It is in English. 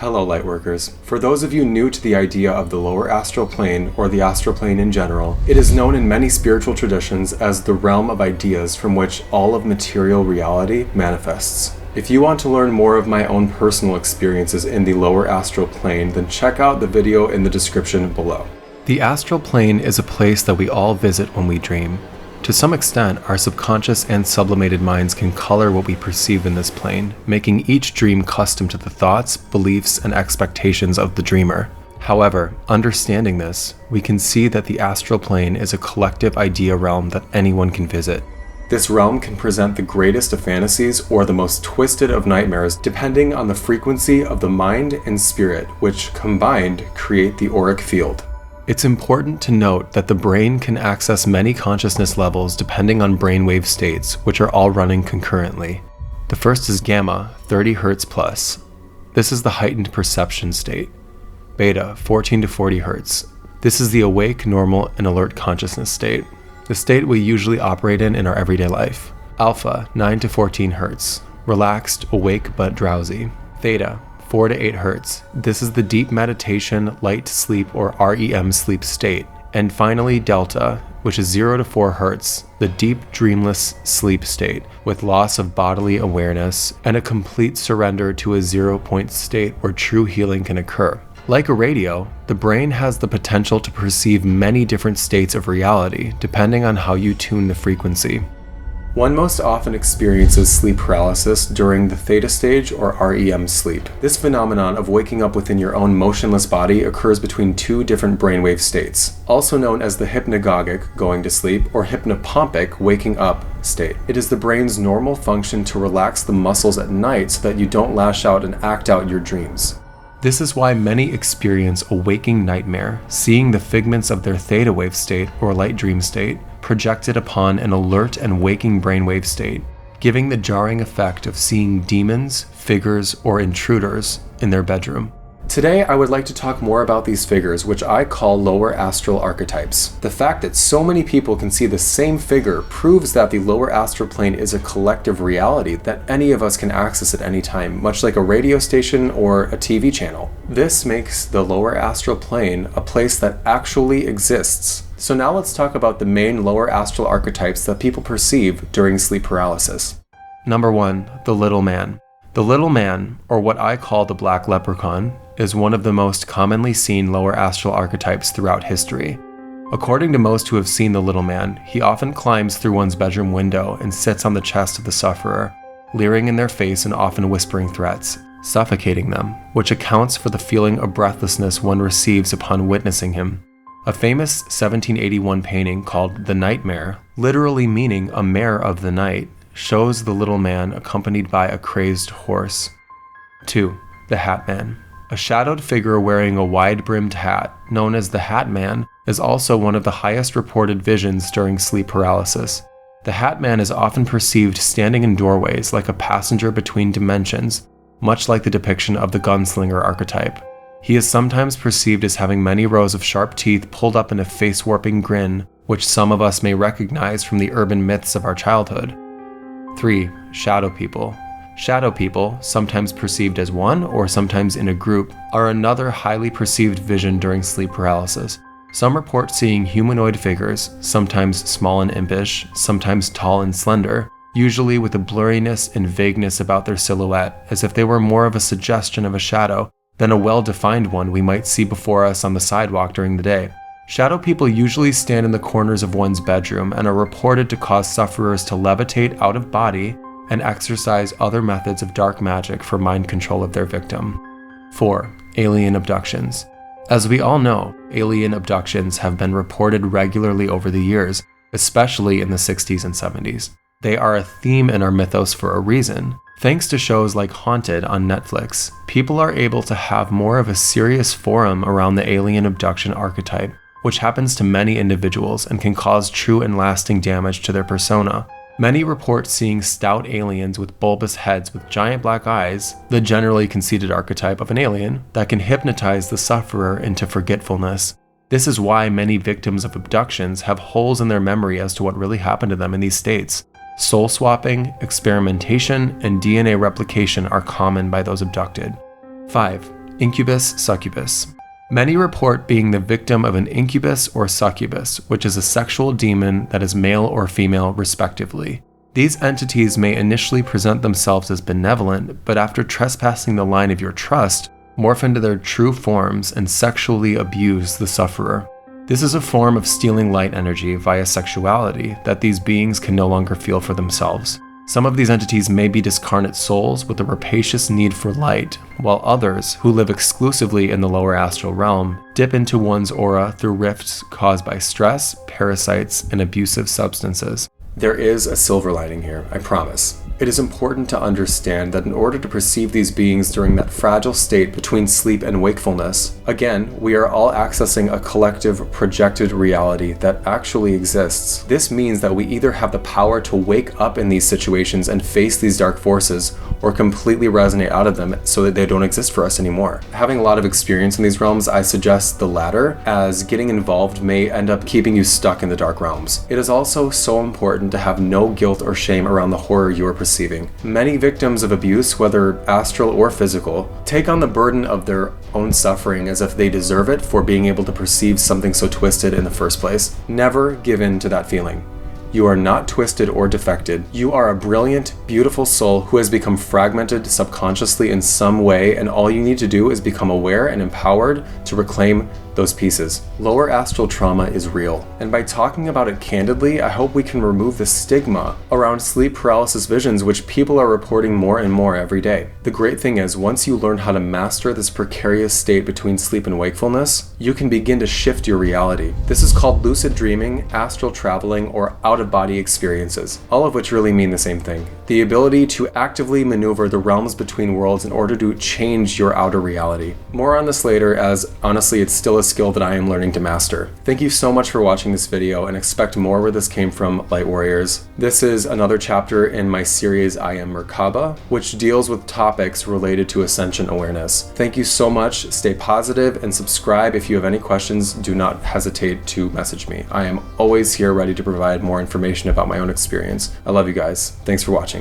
Hello Lightworkers. For those of you new to the idea of the lower astral plane, or the astral plane in general, it is known in many spiritual traditions as the realm of ideas from which all of material reality manifests. If you want to learn more of my own personal experiences in the lower astral plane, then check out the video in the description below. The astral plane is a place that we all visit when we dream. To some extent, our subconscious and sublimated minds can color what we perceive in this plane, making each dream custom to the thoughts, beliefs, and expectations of the dreamer. However, understanding this, we can see that the astral plane is a collective idea realm that anyone can visit. This realm can present the greatest of fantasies or the most twisted of nightmares depending on the frequency of the mind and spirit, which combined create the auric field. It's important to note that the brain can access many consciousness levels depending on brainwave states, which are all running concurrently. The first is gamma, 30 Hz plus. This is the heightened perception state. Beta, 14 to 40 Hz. This is the awake, normal, and alert consciousness state, the state we usually operate in our everyday life. Alpha, 9 to 14 Hz. Relaxed, awake, but drowsy. Theta, 4 to 8 Hz. This is the deep meditation, light sleep, or REM sleep state. And finally, delta, which is 0 to 4 Hz, the deep dreamless sleep state, with loss of bodily awareness and a complete surrender to a 0-point state where true healing can occur. Like a radio, the brain has the potential to perceive many different states of reality, depending on how you tune the frequency. One most often experiences sleep paralysis during the theta stage or REM sleep. This phenomenon of waking up within your own motionless body occurs between two different brainwave states, also known as the hypnagogic, going to sleep, or hypnopompic, waking up state. It is the brain's normal function to relax the muscles at night so that you don't lash out and act out your dreams. This is why many experience a waking nightmare, seeing the figments of their theta wave state or light dream state projected upon an alert and waking brainwave state, giving the jarring effect of seeing demons, figures, or intruders in their bedroom. Today, I would like to talk more about these figures, which I call lower astral archetypes. The fact that so many people can see the same figure proves that the lower astral plane is a collective reality that any of us can access at any time, much like a radio station or a TV channel. This makes the lower astral plane a place that actually exists. So now let's talk about the main lower astral archetypes that people perceive during sleep paralysis. Number 1, the little man. The little man, or what I call the black leprechaun, is one of the most commonly seen lower astral archetypes throughout history. According to most who have seen the little man, he often climbs through one's bedroom window and sits on the chest of the sufferer, leering in their face and often whispering threats, suffocating them, which accounts for the feeling of breathlessness one receives upon witnessing him. A famous 1781 painting called The Nightmare, literally meaning a mare of the night, shows the little man accompanied by a crazed horse. 2. The Hat Man. A shadowed figure wearing a wide-brimmed hat, known as the Hat Man, is also one of the highest reported visions during sleep paralysis. The Hat Man is often perceived standing in doorways like a passenger between dimensions, much like the depiction of the gunslinger archetype. He is sometimes perceived as having many rows of sharp teeth pulled up in a face-warping grin, which some of us may recognize from the urban myths of our childhood. 3. Shadow People. Shadow people, sometimes perceived as one or sometimes in a group, are another highly perceived vision during sleep paralysis. Some report seeing humanoid figures, sometimes small and impish, sometimes tall and slender, usually with a blurriness and vagueness about their silhouette, as if they were more of a suggestion of a shadow than a well-defined one we might see before us on the sidewalk during the day. Shadow people usually stand in the corners of one's bedroom and are reported to cause sufferers to levitate out of body and exercise other methods of dark magic for mind control of their victim. 4. Alien abductions. As we all know, alien abductions have been reported regularly over the years, especially in the 60s and 70s. They are a theme in our mythos for a reason. Thanks to shows like Haunted on Netflix, people are able to have more of a serious forum around the alien abduction archetype, which happens to many individuals and can cause true and lasting damage to their persona. Many report seeing stout aliens with bulbous heads with giant black eyes, the generally conceited archetype of an alien, that can hypnotize the sufferer into forgetfulness. This is why many victims of abductions have holes in their memory as to what really happened to them in these states. Soul swapping, experimentation, and DNA replication are common by those abducted. 5. Incubus, succubus. Many report being the victim of an incubus or succubus, which is a sexual demon that is male or female respectively. These entities may initially present themselves as benevolent, but after trespassing the line of your trust, morph into their true forms and sexually abuse the sufferer. This is a form of stealing light energy via sexuality that these beings can no longer feel for themselves. Some of these entities may be discarnate souls with a rapacious need for light, while others, who live exclusively in the lower astral realm, dip into one's aura through rifts caused by stress, parasites, and abusive substances. There is a silver lining here, I promise. It is important to understand that in order to perceive these beings during that fragile state between sleep and wakefulness, again, we are all accessing a collective projected reality that actually exists. This means that we either have the power to wake up in these situations and face these dark forces, or completely resonate out of them so that they don't exist for us anymore. Having a lot of experience in these realms, I suggest the latter, as getting involved may end up keeping you stuck in the dark realms. It is also so important to have no guilt or shame around the horror you are perceiving. Many victims of abuse, whether astral or physical, take on the burden of their own suffering as if they deserve it for being able to perceive something so twisted in the first place. Never give in to that feeling. You are not twisted or defected. You are a brilliant, beautiful soul who has become fragmented subconsciously in some way, and all you need to do is become aware and empowered to reclaim those pieces. Lower astral trauma is real, and by talking about it candidly, I hope we can remove the stigma around sleep paralysis visions, which people are reporting more and more every day. The great thing is, once you learn how to master this precarious state between sleep and wakefulness, you can begin to shift your reality. This is called lucid dreaming, astral traveling, or out-of-body experiences, all of which really mean the same thing. The ability to actively maneuver the realms between worlds in order to change your outer reality. More on this later, as honestly it's still a skill that I am learning to master. Thank you so much for watching this video, and expect more where this came from, Light Warriors. This is another chapter in my series I Am Merkaba, which deals with topics related to ascension awareness. Thank you so much, stay positive, and subscribe if you have any questions. Do not hesitate to message me. I am always here ready to provide more information about my own experience. I love you guys. Thanks for watching.